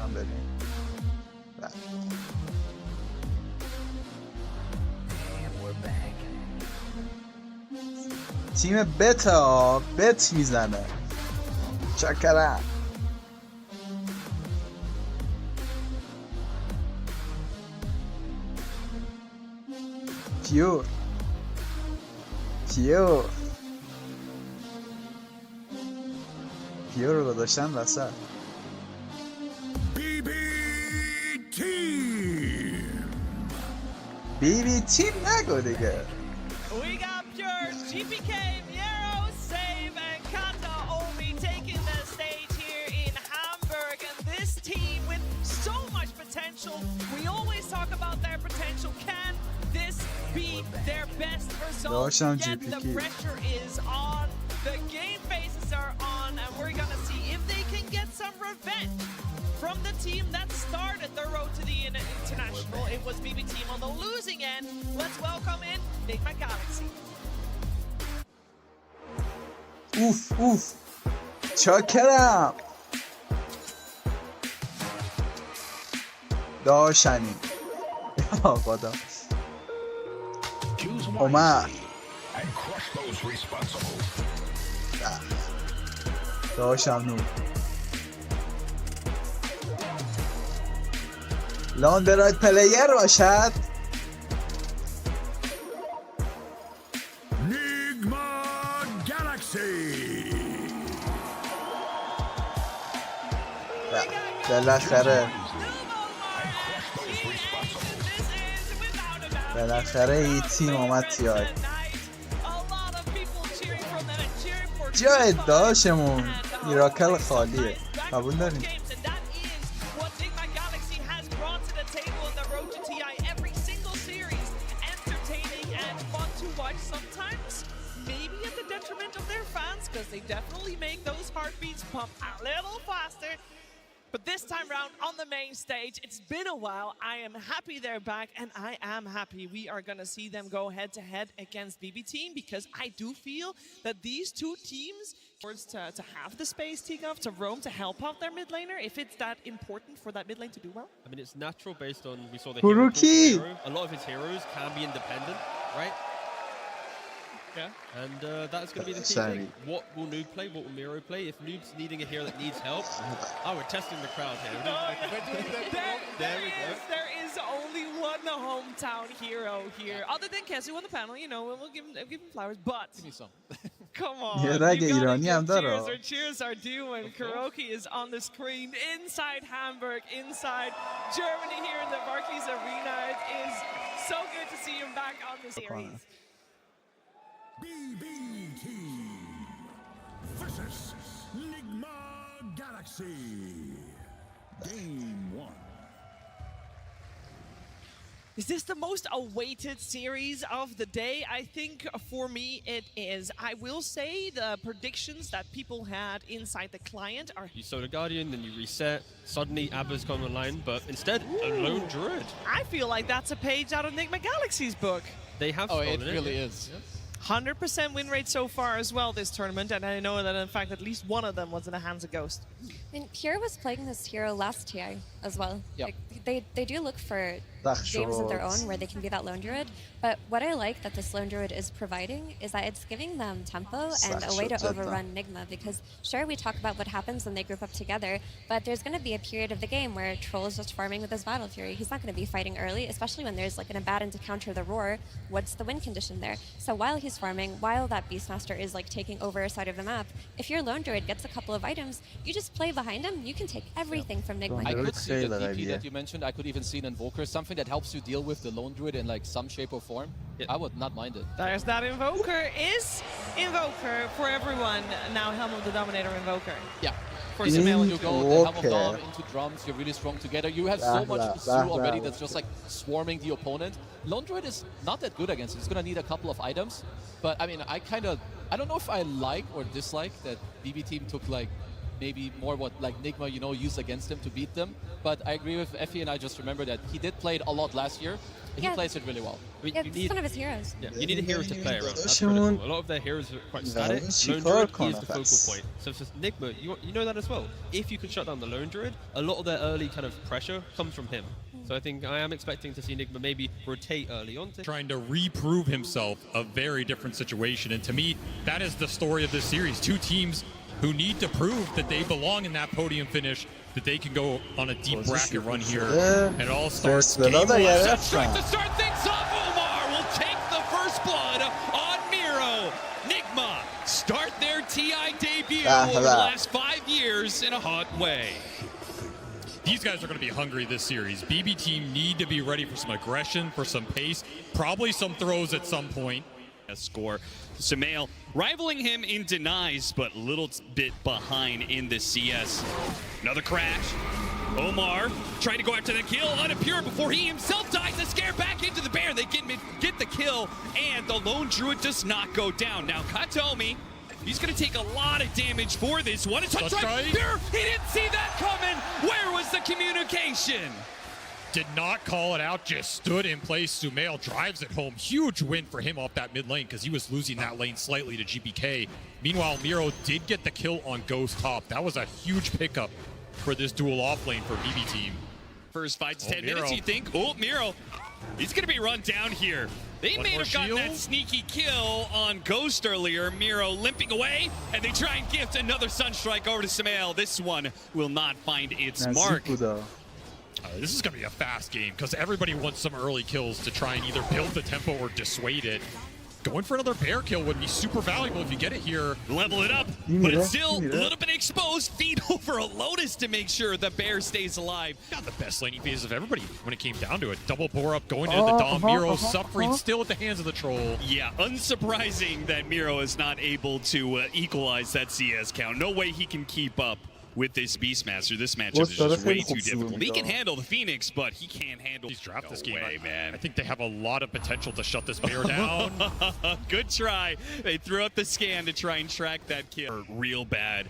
لطفا بریم. تیم بتا بت میزنه. چکرم. پیور رو گذاشتن وسط. بیبی تیم نگو دیگه. We got Pure, GPK, Miero, Save, and Kata Omi taking the stage here in Hamburg. And this team with so much potential. We always talk about their potential. Can this be their best result? Yet the pressure is on. The game faces are on. And we're going to see if they can get some revenge from the team that started the road to the international. It was BB team on the losing end. Let's welcome in Nigma Galaxy. اوف چاکرم. داشتنی خدا اومد. داشتم نور لاندراید پلیر باشد. Nigma Galaxy. بالاخره این تیم اومد تیار. جای داشمون میراکل خالیه. قبول داریم. Because they definitely make those heartbeats pump a little faster. But this time round on the main stage, it's been a while. I am happy they're back, and I am happy we are going to see them go head-to-head against BB Team, because I do feel that these two teams, to have the space, Tigov, to roam, to help out their mid laner, if it's that important for that mid lane to do well. I mean, it's natural based on, we saw the hero. A lot of his heroes can be independent, right? Yeah. And that's going to be the key thing. What will Noob play? What will Miro play? If Noob's needing a hero that needs help, oh, we're testing the crowd here. There is only one hometown hero here, other than Kessie on the panel. You know, we'll give him flowers, but give me some. Come on, you gotta give cheers are due when Kuroki is on the screen inside Hamburg, inside Germany here in the Barclays Arena. It is so good to see him back on the series. BB Team versus Nigma Galaxy. Game 1. Is this the most awaited series of the day? I think for me it is. I will say the predictions that people had inside the client are... You sold a Guardian, then you reset, suddenly Abba's come online, but instead, a lone Druid. I feel like that's a page out of Nigma Galaxy's book. They have stolen it really is. Yes. 100% win rate so far as well this tournament, and I know that in fact at least one of them was in the hands of Ghost. And Pure was playing this hero last TI as well. Yep. Like, they do look for games of their own where they can be that lone druid, but what I like that this lone druid is providing is that it's giving them tempo and a way to overrun Nigma, because sure, we talk about what happens when they group up together, but there's going to be a period of the game where Troll is just farming with his Battle Fury. He's not going to be fighting early, especially when there's like an Abaddon to counter the roar. What's the win condition there? So while he's farming, while that Beastmaster is like taking over a side of the map, if your lone druid gets a couple of items, you just play behind him, you can take everything from Nigma. I could see the DP that you mentioned. I could even see an Invoker, something that helps you deal with the lone druid in like some shape or form. I would not mind it. There's that Invoker. Is Invoker for everyone now Helm of the Dominator Invoker? Yeah. For Samela, you go the Helm of Dom into drums, you're really strong together. You have so much Zoo already that's just like swarming the opponent. Lone Druid is not that good against it. It's going to need a couple of items. But I mean, I don't know if I like or dislike that BB Team took like maybe more what like Nigma, you know, used against him to beat them. But I agree with Effie, and I just remember that he did play it a lot last year. He plays it really well. I mean, Yeah, you it's need, one of his heroes. yeah, you need a hero to play around. That's Shimon. critical. A lot of their heroes are quite static. چیکار Lone Druid کنه is the focal پس؟ point. So for Nigma, you know that as well. If you can shut down the Lone Druid, a lot of their early kind of pressure comes from him. So I think I am expecting to see Nigma maybe rotate early on. Trying to reprove himself a very different situation. And to me, that is the story of this series. Two teams who need to prove that they belong in that podium finish, that they can go on a deep bracket run here. And it all starts game one. Strike to start things off. Omar will take the first blood on Miro. Nigma start their TI debut over the last 5 years in a hot way. These guys are going to be hungry this series. BB team need to be ready for some aggression, for some pace, probably some throws at some point. Score. Sumail rivaling him in denies, but a little bit behind in the CS. Another crash. Omar trying to go after the kill on a pure before he himself dies. The scare back into the bear. They get the kill, and the Lone Druid does not go down. Now Katomi, he's going to take a lot of damage for this one. It's a strike. Pure. He didn't see that coming. Where was the communication? Did not call it out, just stood in place. Sumail drives it home. Huge win for him off that mid lane because he was losing that lane slightly to GPK. Meanwhile, Miro did get the kill on Ghost top. That was a huge pickup for this dual off lane for BB team. First 5 to 10 minutes, you think? Oh, Miro, he's going to be run down here. They may have gotten that sneaky kill on Ghost earlier. Miro limping away, and they try and gift another Sunstrike over to Sumail. This one will not find its mark. This is going to be a fast game because everybody wants some early kills to try and either build the tempo or dissuade it. Going for another bear kill would be super valuable if you get it here. Level it up, but it's still a little bit exposed. Feed over a Lotus to make sure the bear stays alive. Got the best laning phases of everybody when it came down to it. Double bore up, going into the Dom. Miro suffering still at the hands of the troll. Yeah, unsurprising that Miro is not able to equalize that CS count. No way he can keep up with this Beastmaster. This matchup is just way too difficult. He can handle the Phoenix, but he can't handle... He's dropped this game. Man. I think they have a lot of potential to shut this bear down. Good try. They threw out the scan to try and track that kill. Real bad.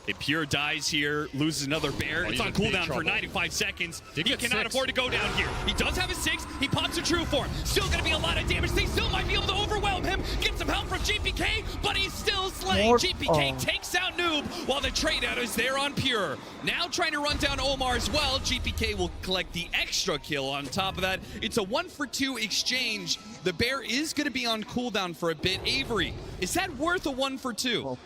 If Pure dies here, loses another bear. It's on cooldown for 95 seconds. He cannot afford to go down here. He does have a 6. He pops a true form. Still going to be a lot of damage. They still might be able to overwhelm him. Get some help from GPK, but he's still slain. GPK takes out Noob while the trade out is there on Pure. Now trying to run down Omar as well. GPK will collect the extra kill on top of that. It's a 1-for-2 exchange. The bear is going to be on cooldown for a bit. Avery, is that worth a 1-for-2?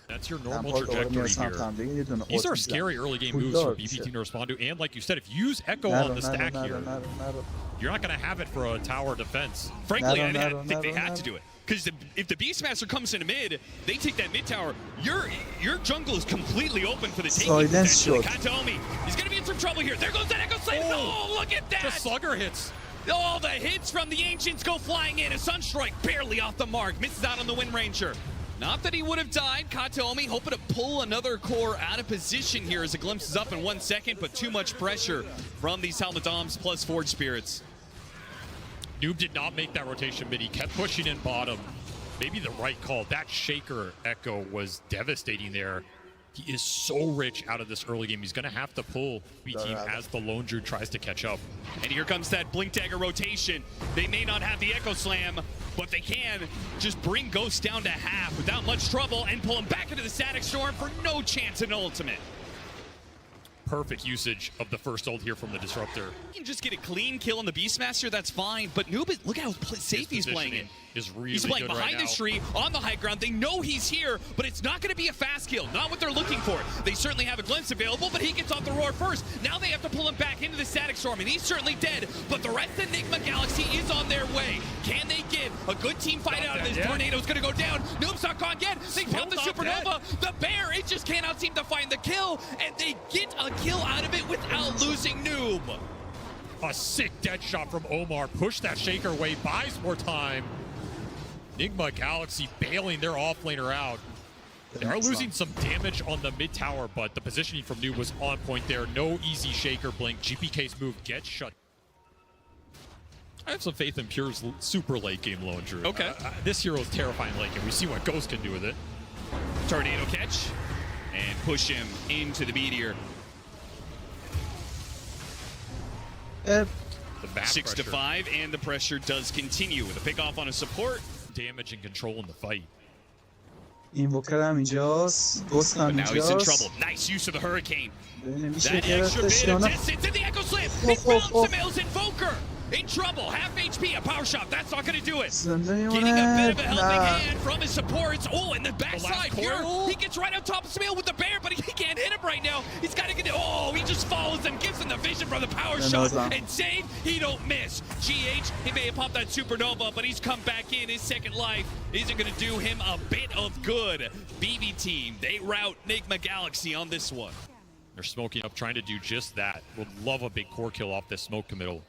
That's your normal trajectory here. These are scary early game moves for BB team to respond to. And like you said, if you use Echo on the stack here, you're not going to have it for a tower defense. Frankly, I think they had to do it. Because if the Beastmaster comes into mid, they take that mid tower, your jungle is completely open for the taking. Katomi, he's going to be in some trouble here. There goes that Echo Slave. Oh, look at that. The slugger hits. All the hits from the Ancients go flying in. A Sunstrike barely off the mark. Misses out on the Wind Ranger. Not that he would have died. Katomi hoping to pull another core out of position here as it glimpses up in 1 second, but too much pressure from these Helmetoms plus Forge Spirits. Noob did not make that rotation mid. He kept pushing in bottom. Maybe the right call. That Shaker Echo was devastating there. He is so rich out of this early game. He's going to have to pull B team as the Lone Druid tries to catch up. And here comes that Blink Dagger rotation. They may not have the Echo Slam, but they can just bring Ghost down to half without much trouble and pull him back into the Static Storm for no chance at an ultimate. Perfect usage of the first ult here from the Disruptor. You can just get a clean kill on the Beastmaster, that's fine. But Noob, look how safe he's playing it. He's playing behind this tree, on the high ground. They know he's here, but it's not going to be a fast kill. Not what they're looking for. They certainly have a glimpse available, but he gets off the roar first. Now they have to pull him back into the Static Storm, and he's certainly dead. But the rest of Nigma Galaxy is on their way. Can they get a good team fight out of this? Tornado's going to go down. Noob's not gone yet. They found the Supernova. The bear, it just cannot seem to find the kill, and they get a kill out of it without losing Noob. A sick dead shot from Omar. Push that Shaker away, buys more time. Nigma Galaxy bailing their offlaner out. They are losing some damage on the mid tower, but the positioning from Noob was on point there. No easy Shaker blink. GPK's move gets shut. I have some faith in Pure's super late game Lone Druid. Okay. This hero's terrifying late game. We see what Ghost can do with it. Tornado catch. and push him into the meteor. The map 6 to pressure. 5, and the pressure does continue with a pick off on a support. Damage and control in the fight. اینوکر هم اینجاست گست هم But now he's in اینجاست trouble. Nice use of the hurricane. نمیشه That extra گرفتش bit یا of نه distance in the echo slam. Oh, He found oh, oh. Samael's invoker. In trouble. Half HP. A power shot. That's not going to do it. زنده Getting a bit میمونه of a helping نه hand from his supports. Oh, and the backside here. core. He gets right on top of Samael with the bear, but he can't hit him right now. He's got to get it. Oh, he just follows him, gives him the vision from the power Yeah, shot, no, and save. He don't miss. GH, he may have popped that supernova, but he's come back in. His second life isn't going to do him a bit of good. BB team, they rout Nigma Galaxy on this one. They're smoking up, trying to do just that. Would love a big core kill off this smoke committal.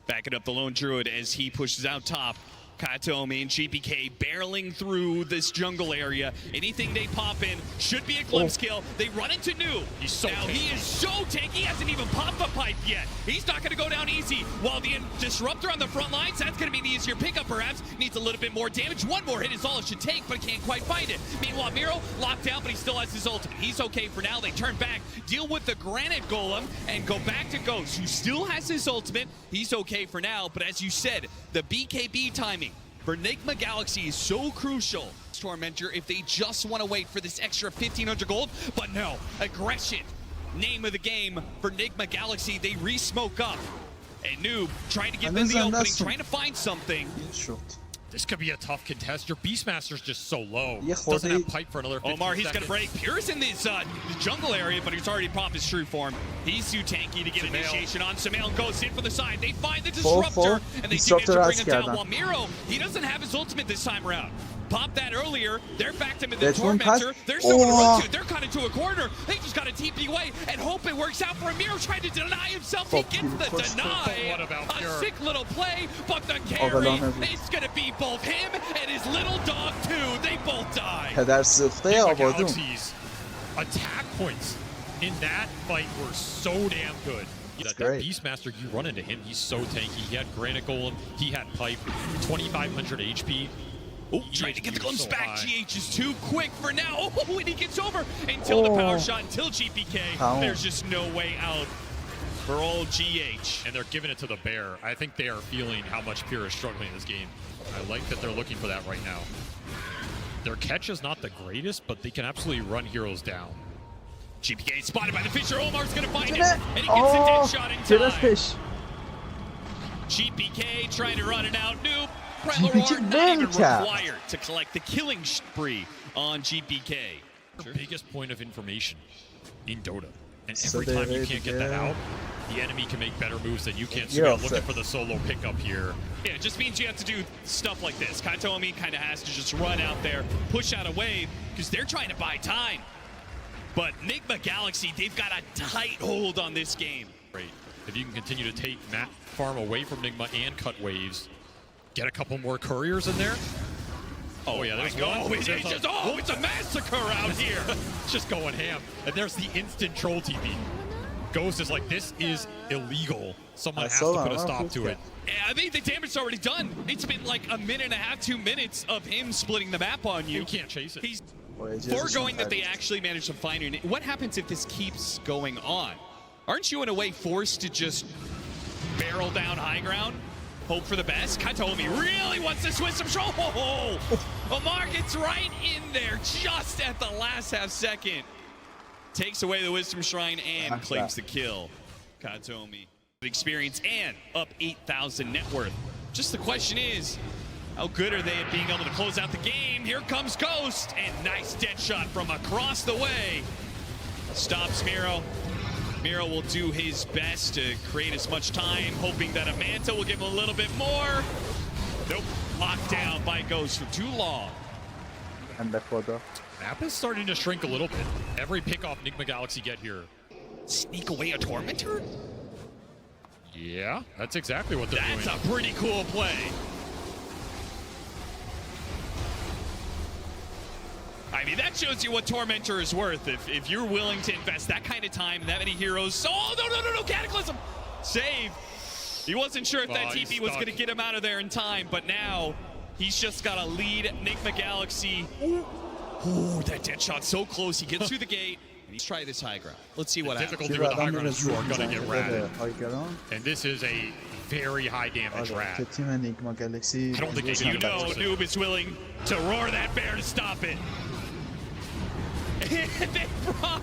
Backing up the lone druid as he pushes out top. Katomi and GPK barreling through this jungle area. Anything they pop in should be a glimpse kill. They run into Noob. He's so now he tanky. is so tanky. He hasn't even popped the pipe yet. He's not going to go down easy. While the disruptor on the front lines, that's going to be the easier pickup perhaps. Needs a little bit more damage. One more hit is all it should take, but can't quite find it. Meanwhile, Miro locked down, but he still has his ultimate. He's okay for now. They turn back, deal with the Granite Golem, and go back to Ghost, who still has his ultimate. He's okay for now, but as you said, the BKB timing for Nigma Galaxy is so crucial. Tormentor, if they just want to wait for this extra 1,500 gold, but no, aggression. Name of the game for Nigma Galaxy. They re-smoke up. And Noob trying to get in the opening, trying to find something. شد This could be a tough contest. Your Beastmaster's just so low. Yeah, Doesn't have Jorge. pipe for another 15 Omar, he's going seconds. to break. Pure's in this jungle area, but he's already popped his true form. He's too tanky to get Samael. initiation on. Samael goes in for the side. They find the disruptor, and they do Disruptor manage to bring him از down. کردن. While Miro, he doesn't have his ultimate this time around. Popped that earlier. They're back to him in the BetBoom Tormentor. pass. There's nowhere to run Oh. to. They're kind of to a corner. They just got to TP away and hope it works out for him. Miro trying to deny himself. He gets the deny. What about A Pure? sick little play, but the Overlong carry, every- it's going to be both him and his little dog too. They both die. پدر سوخته Nigma آبادون Galaxy's attack points in that fight were so damn good. That great. Beastmaster, you run into him, he's so tanky. He had Granite Golem, he had pipe, 2,500 HP. Oh, trying to get the glimpse so back. high. GH is too quick for now. Oh, and he gets over until the power shot, until GPK. How? There's just no way out for old GH. And they're giving it to the bear. I think they are feeling how much Pure is struggling in this game. I like that they're looking for that right now. Their catch is not the greatest, but they can absolutely run heroes down. GPK is spotted by the Fisher. Omar's going to find him. And he gets the dead shot in time. گرفتش GPK trying to run it out. Noob. GPK Prelaroar not even Velka. required to collect the killing spree on GPK. Their biggest point of information in Dota. And So every they time you raid can't get that again. out, the enemy can make better moves than you can. So You're you're upset. looking for the solo pickup here. Yeah, it just means you have to do stuff like this. Katomi kind of has to just run out there, push out a wave, because they're trying to buy time. But Nigma Galaxy, they've got a tight hold on this game. Great. If you can continue to take Matt Farm away from Nigma and cut waves, get a couple more couriers in there. Oh yeah, there's one. It's a massacre out here. It's just going ham. And there's the instant troll TP. Ghost is like, this is illegal. Someone has to put a stop to it. Yeah, I mean, the damage is already done. It's been like a minute and a half, 2 minutes of him splitting the map on you. You can't chase it. He's foregoing that they actually managed to find it. What happens if this keeps going on? Aren't you in a way forced to just barrel down high ground? Hope for the best. Katomi really wants to switch some show. Omar gets right in there just at the last half second. Takes away the Wisdom Shrine and claims the kill. Katomi. Experience and up 8,000 net worth. Just the question is, how good are they at being able to close out the game? Here comes Ghost, and nice dead shot from across the way. Stops Miro. Miro will do his best to create as much time, hoping that a Manta will give him a little bit more. Nope, locked down by Ghost for too long. بنده خدا Map is starting to shrink a little bit. Every pickoff Nigma Galaxy get here. Sneak away a Tormentor? Yeah, that's exactly what they're That's doing. a pretty cool play. I mean, that shows you what Tormentor is worth. If you're willing to invest that kind of time, that many heroes. Oh, no, Cataclysm! Save. He wasn't sure if that Oh, he's TP was stuck. going to get him out of there in time, but now he's just got to lead Nigma Galaxy. Ooh, that dead shot so close. He gets through the gate. Let's try this high ground. Let's see what The happens. difficulty with the high ground is you are going to get ratted. هایگران And this is a very high damage که rat. تیم نیگما گلکسی I don't think they You know Noob is willing to roar that bear to stop it. They brought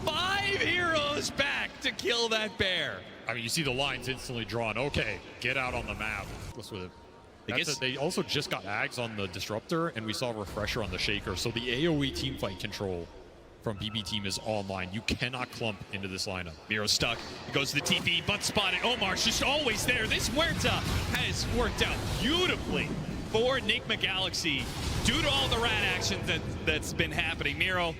5 heroes back to kill that bear. I mean, you see the lines instantly drawn. Okay, get out on the map. What's with it? They also just got Ags on the Disruptor, and we saw a refresher on the Shaker. So the AoE teamfight control from BB Team is online. You cannot clump into this lineup. Miro stuck. Goes to the TP, but spotted. Omar's just always there. This Muerta has worked out beautifully for Nigma Galaxy due to all the rat action that's been happening. Miro,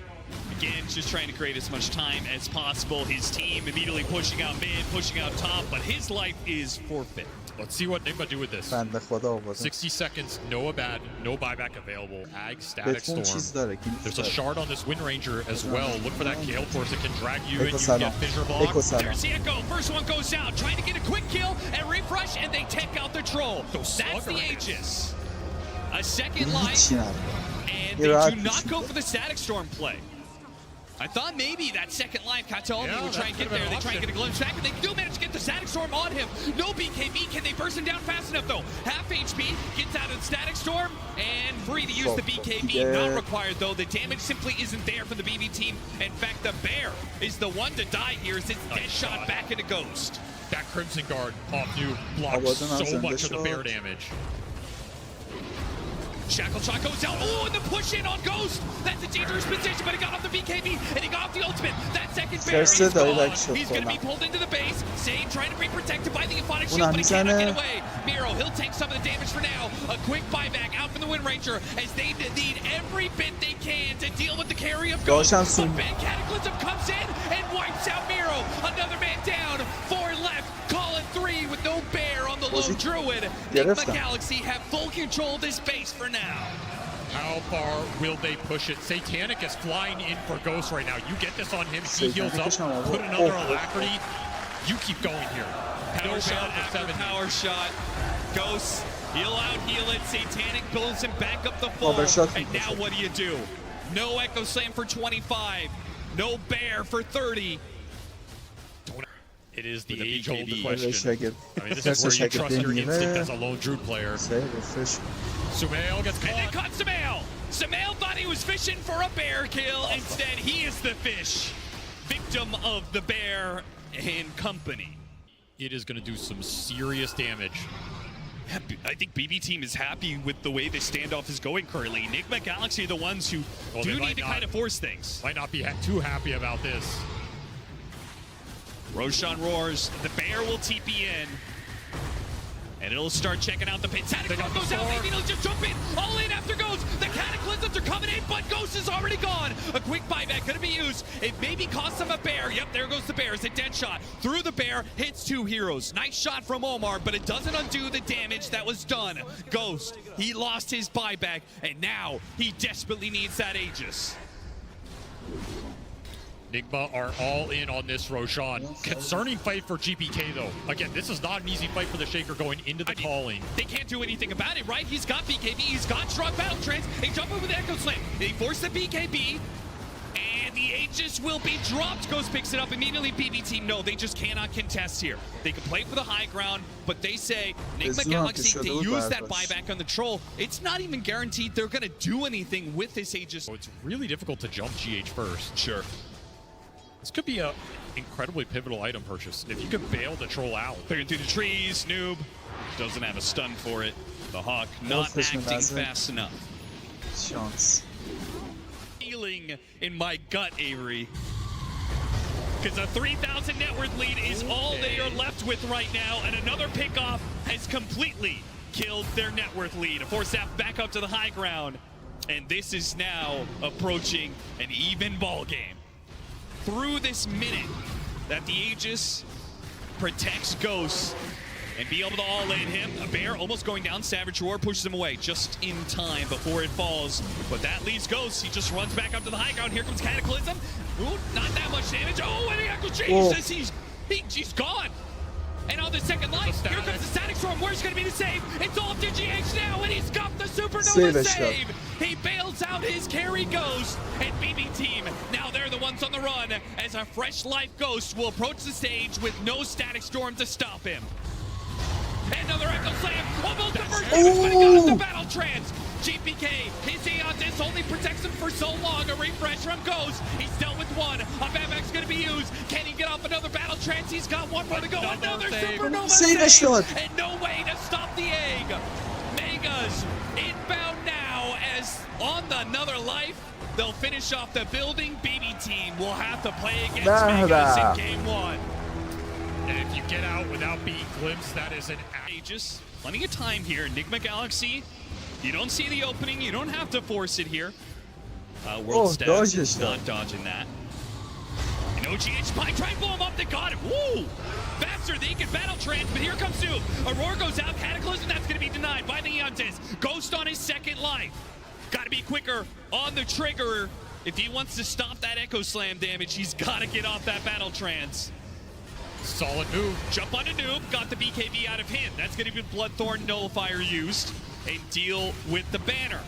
again, just trying to create as much time as possible. His team immediately pushing out mid, pushing out top, but his life is forfeit. Let's see what Nigma do with this. بنده خدا آورده 60 seconds, no abad, no buyback available. Ag, Static بهتون چیز Storm. داره There's a shard on this Wind Ranger as well. Look for that Gale Force that can drag you and you Echo get Fissure Echo Block. Salam. There's the Echo. First one goes down, trying to get a quick kill and refresh, and they take out the troll. That's the Aegis. A second life, هیچی نداره and You're they right. do not go for the Static Storm play. I thought maybe that second life, Kataomi Yeah, would try and that get could've there. been They try and an get a glimpse back, and they do manage to get the Static Storm on him. No BKB. Can they burst him down fast enough, though? Half HP, gets out of the Static Storm, and free to use the BKB. Not required, though. The damage simply isn't there from the BB team. In fact, the Bear is the one to die here as it's dead shot back into Ghost. That Crimson Guard off you blocks so much of the bear damage. Shackle shot goes out. Oh, and the push in on Ghost. That's a dangerous position, but he got off the BKB and he got off the ultimate. That second bear is gone. He's going to be pulled into the base. Sane trying to be protected by the Euphonic shield, but he cannot get away. Miro, he'll take some of the damage for now. A quick buyback out from the Wind Ranger as they need every bit they can to deal with the carry of Ghost. But Ben Cataclysm comes in and wipes out Miro. Another man down. 4 left. Call it 3 with no bear on the lone druid. Nigma Galaxy have full control of this base for now. How far will they push it? Satanic is flying in for Ghost right now. You get this on him, he heals up, put another Alacrity. You keep going here. Power shot after power shot. Ghost, heal out, heal it. Satanic pulls him back up the full. And now what do? No Echo Slam for 25. No Bear for 30. It is the age-old question. I mean, this is where you trust your instinct as a lone druid player. Sumail gets caught. And they caught Sumail. Sumail thought he was fishing for a bear kill. Instead, he is the fish. Victim of the bear and company. It is going to do some serious damage. I think BB Team is happy with the way this standoff is going currently. Nigma Galaxy are the ones who do need to kind of force things. Might not be too happy about this. Roshan roars. The bear will TP in. And it'll start checking out the pit. Static Storm goes out. Maybe it'll just jump in. All in after Ghost. The Cataclysms are coming in, but Ghost is already gone. A quick buyback going to be used. It maybe costs them a bear. Yep, there goes the bear. It's a dead shot. Through the bear, hits 2 heroes. Nice shot from Omar, but it doesn't undo the damage that was done. Ghost, he lost his buyback, and now he desperately needs that Aegis. Nigma are all in on this Roshan. Concerning fight for GPK though. Again, this is not an easy fight for the Shaker going into the calling. They can't do anything about it, right? He's got BKB, he's got strong battle trance. They jump in with Echo Slam. They force the BKB. And the Aegis will be dropped. Ghost picks it up immediately. BB Team, no, they just cannot contest here. They can play for the high ground, but they say, Nigma Galaxy, they use that buyback on the troll. It's not even guaranteed they're going to do anything with this Aegis. So it's really difficult to jump GH first. Sure. This could be an incredibly pivotal item purchase. If you could bail the troll out. Clearing through the trees, Noob doesn't have a stun for it. The Hawk not acting fast enough. Chance. Feeling in my gut, Avery. Because a 3,000 net worth lead is all they are left with right now, and another pickoff has completely killed their net worth lead. A 4-staff back up to the high ground, and this is now approaching an even ball game. Through this minute that the Aegis protects Ghost and be able to all-in him. A bear almost going down. Savage Roar pushes him away just in time before it falls. But that leaves Ghost. He just runs back up to the high ground. Here comes Cataclysm. Ooh, not that much damage. Oh, and Jesus, he's gone. And on the second life, here comes the Static Storm. Where's going to be the save? It's all DGH now, and he's got the Supernova save. He bails out his carry Ghost, and BB Team, now they're the Everyone's on the run as a fresh life ghost will approach the stage with no static storm to stop him. Another Echo Slam, almost the first damage, but he got the battle trance. GPK, his Aeontis only protects him for so long. A refresh from Ghost. He's dealt with one. A Bambax going to be used. Can he get off another battle trance? He's got one more to go. Another supernova save. And no way to stop the egg. Megas inbound now as on the another life. They'll finish off the building. BB team will have to play against Megas in game one. And if you get out without being glimpsed, that is an Aegis. Plenty of time here. Nigma Galaxy. You don't see the opening. You don't have to force it here. World Stats not dodging that. And OGH Spine trying to blow him up. They got him. Woo! Faster than he can battle trance, but here comes Noob. Aurora goes out. Cataclysm, that's going to be denied by the Aeontis. Ghost on his second life. Got to be quicker on the trigger. If he wants to stop that Echo Slam damage, he's got to get off that battle trance. solid move. Jump onto Noob. Got the BKB out of him. That's going to be Bloodthorn Nullifier used. And deal with the banner.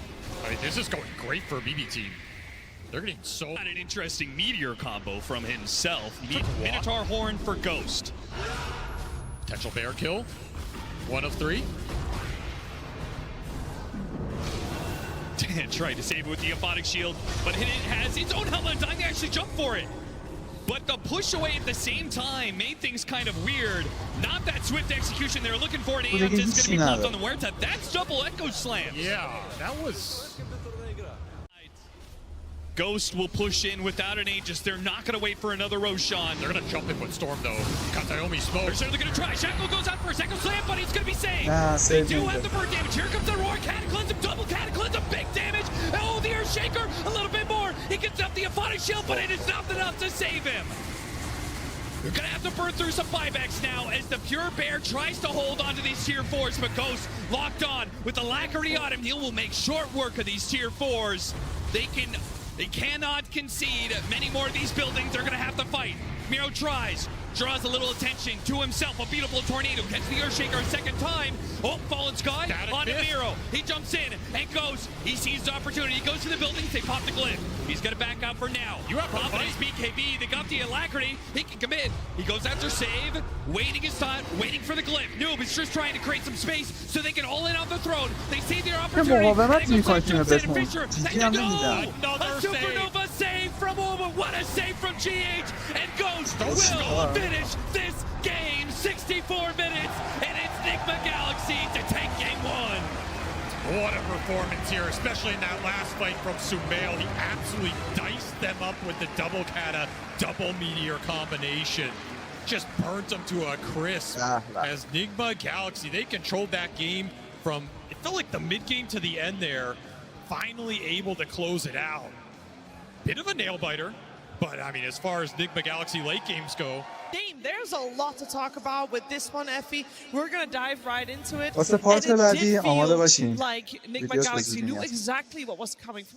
I mean, this is going great for a BB team. They're getting so... Not an interesting Meteor combo from himself. Minotaur Horn for Ghost. Potential bear kill. 1 of 3. Tried to save it with the Aphotic Shield, but it has its own helmet time to actually jump for it. But the push away at the same time made things kind of weird. Not that swift execution they're looking for. And Aeontis is going to be left on the Huerta. That's double Echo Slam. Yeah, that was... Ghost will push in without an Aegis. They're not going to wait for another Roshan. They're going to jump in with Storm, though. Katayomi smoke. They're certainly going to try. Shackle goes out first. Echo Slam, but he's going to be saved. They do have the bird damage. Here comes the Roar. Cataclysm, double Cataclysm, big damage. Oh, the Earth Shaker, a little bit more. He gets up the Aphotic Shield, but it is not enough to save him. You're going to have to burn through some buybacks now as the Pure Bear tries to hold onto these tier 4s, but Ghost locked on with Alacrity on him. He will make short work of these tier 4s. They cannot concede. Many more of these buildings are going to have to fight. Miro tries, draws a little attention to himself. A beautiful tornado gets the Earthshaker a second time. Oh, Fallen Sky onto Miro. He jumps in and goes. He sees the opportunity. He goes to the buildings. They pop the glyph. He's going to back out for now. You have Providence BKB. They got the Alacrity. He can commit. He goes after save, waiting his time, waiting for the glyph. Noob is just trying to create some space so they can all in on the throne. They see their opportunity. A supernova save from Oma. What a save from GH. And Ghost will finish this game. 64 minutes. And it's Nigma Galaxy to take game 1. What a performance here, especially in that last fight from Sumail. He absolutely diced them up with the double kata, double meteor combination. Just burnt them to a crisp. As Nigma Galaxy, they controlled that game from, it felt like the mid-game to the end there, finally able to close it out. Bit of a nail-biter, but I mean, as far as Nigma Galaxy late games go, There's a lot to talk about with this one, Effie. We're going to dive right into it. واسه پارت بعدی آماده باشین. Like Nigma Galaxy knew exactly what was coming from